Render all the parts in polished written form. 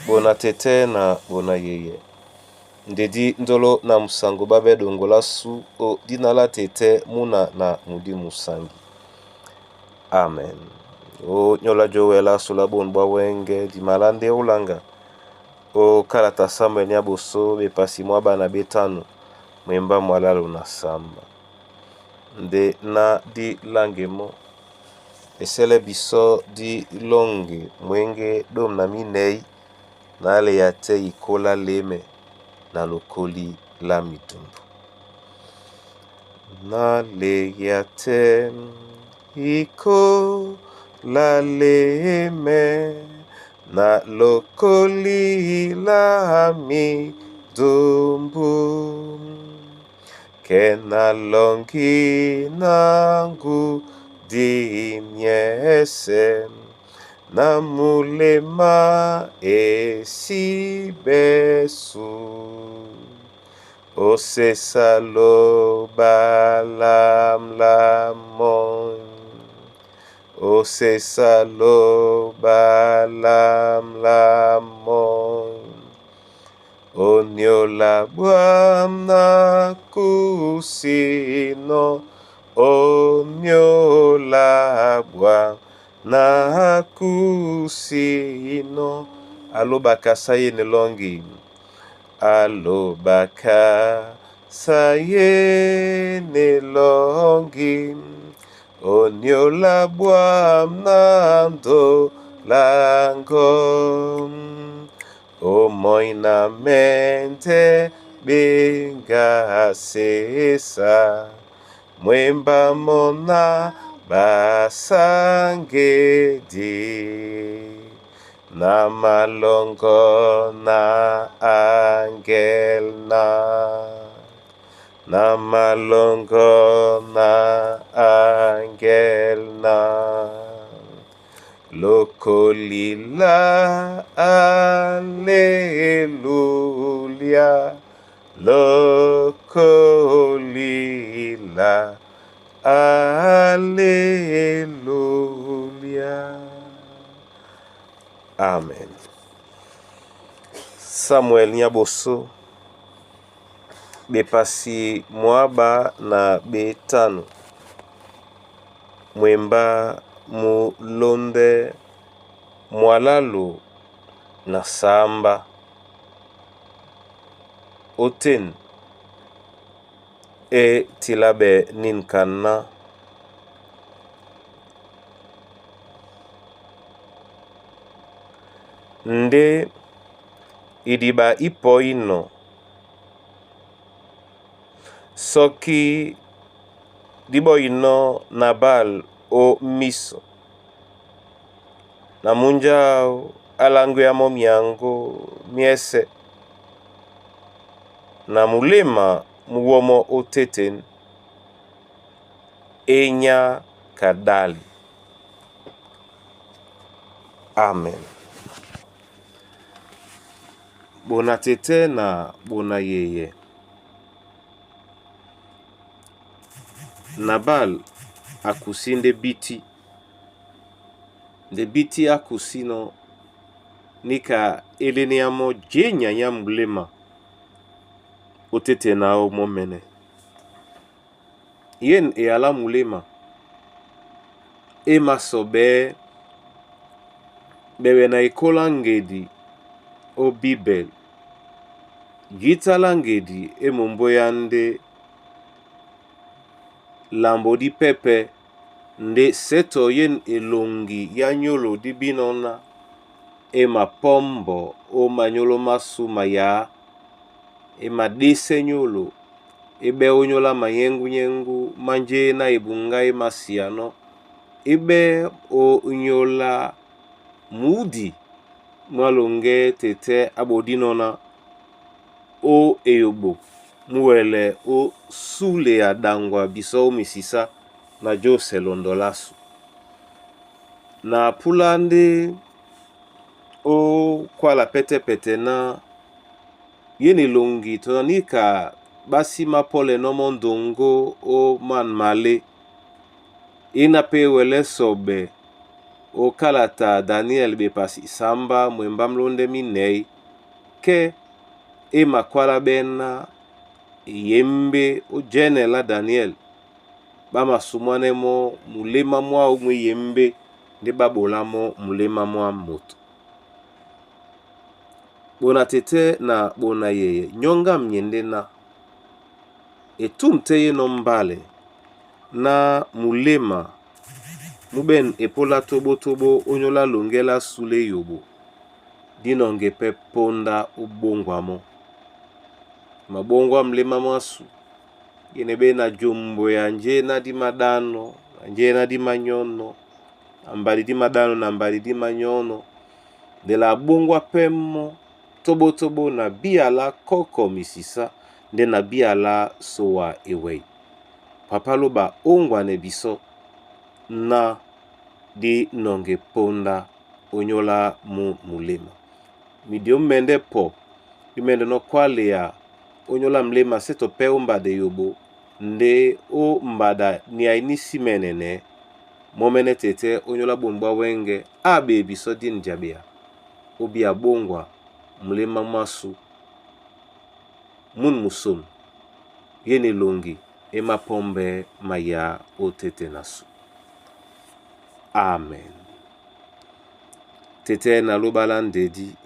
bona tete na bona yeye. Ndedi ndolo na musango babe dongola su o dinala tete muna na mudi musangi. Amen. O nyola jowela sula bonbwa wenge di malande ulanga. O kalata samba ni aboso bepasi mwa bana betano mwemba mwalalo na samba. Nde na di langemo. Esele biso di longe mwenge dom na minei na le yate ikola leme na lokoli la mitumbu. Na le yate ikola leme na lokoli la mitumbu. Kena longi nangu di miese na mulema esi besu. O se salo balam lamon. O se salo balam lamon. O nyola buam na kusino. O nyola buam na kusino. Alobaka saye nelongi. Alobaka saye nelongi. O nyola buam nando lango. O moina mente benga sesa. Mwemba mona basangedi. Na malongo na angel na malongo na angel na. Lokolila alleluia. Lokolila alleluia. Amen. Samuel Nyaboso bepasi mwaba na betano mwemba mulonde mwalalo na samba. Oten e tilabe ninkana. Nde idiba ipo ino. Soki dibo ino Nabal o miso. Na munjao alangu ya momiango miese. Na mulema muwomo oteten. Enya kadali. Amen. Bona tete na bona yeye. Nabal akusi nde biti. Nde biti akusi no nika elene yamo jenya ya mulema otete na o momene. Yen e ala mulema. E masobe bebe na ikola ngedi o bibel. Gita langedi e mumbo yande lambo di pepe nde seto yen elongi ya nyolo di binona e mapombo o manyolo masu maya e madise nyolo e be onyola mayengu nyengu manje na ibunga e masiano e be o nyola mudi mwalonge tete abodinona o eyobo muwele o sule ya dangwa biso misisa na jose londolasu. Na pulande o kwa la pete pete na yeni longi tonika basi mapole no mondongo o man male ina pe wele sobe o kalata Daniel be pasi samba mwemba mlonde minei ke e makwala bena yembe o jene la Daniel bama sumwane mo mulema mwa umwe yembe nde babola mo mulema mwa moto. Bona tete na bona yeye nyonga mnyende na etumteye no mbale na mulema muben epola tobo tobo onyola longela sule yobo dinonge pe ponda ubongwamo mabongwa mlema mwasu yenebe na jombo ya nje na di madano nje na di manyono ambali di madano na ambali di manyono de la bongwa pemo tobo tobo na biala koko misisa nde na biala sowa ewei papa loba ongwa ne biso na di nonge ponda onyola mu mulema midio mende po imende no kwale ya onyola mlema seto pe umbade yobo nde o mbada ni ainisi menene momene tete onyola bonbwa wenge abe biso din jabia obi abongwa mlema masu mun muson yene longi ema pombe maya o tete nasu. Amen. Tete na lobalan dedi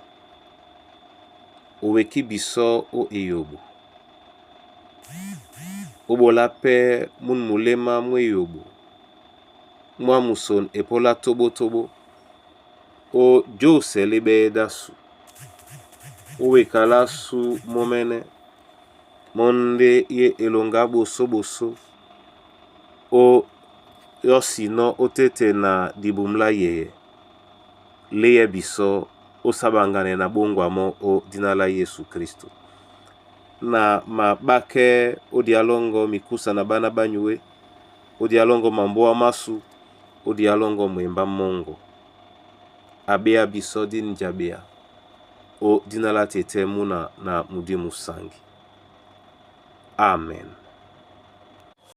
oweki biso o eyobo obola pe mun mulema mwe yobo mwa muson epola tobo tobo o jo selebe dasu owekala su momene monde ye elonga boso boso o yosino otete na dibumla yeye leye biso o sabangane na bongwamo o dinala Yesu Kristo na mabake o dialongo mikusa na bana banyue o dialongo mamboa masu o dialongo mwemba mongo abea biso din jabea o dinala tete muna na mudimu sangi. Amen.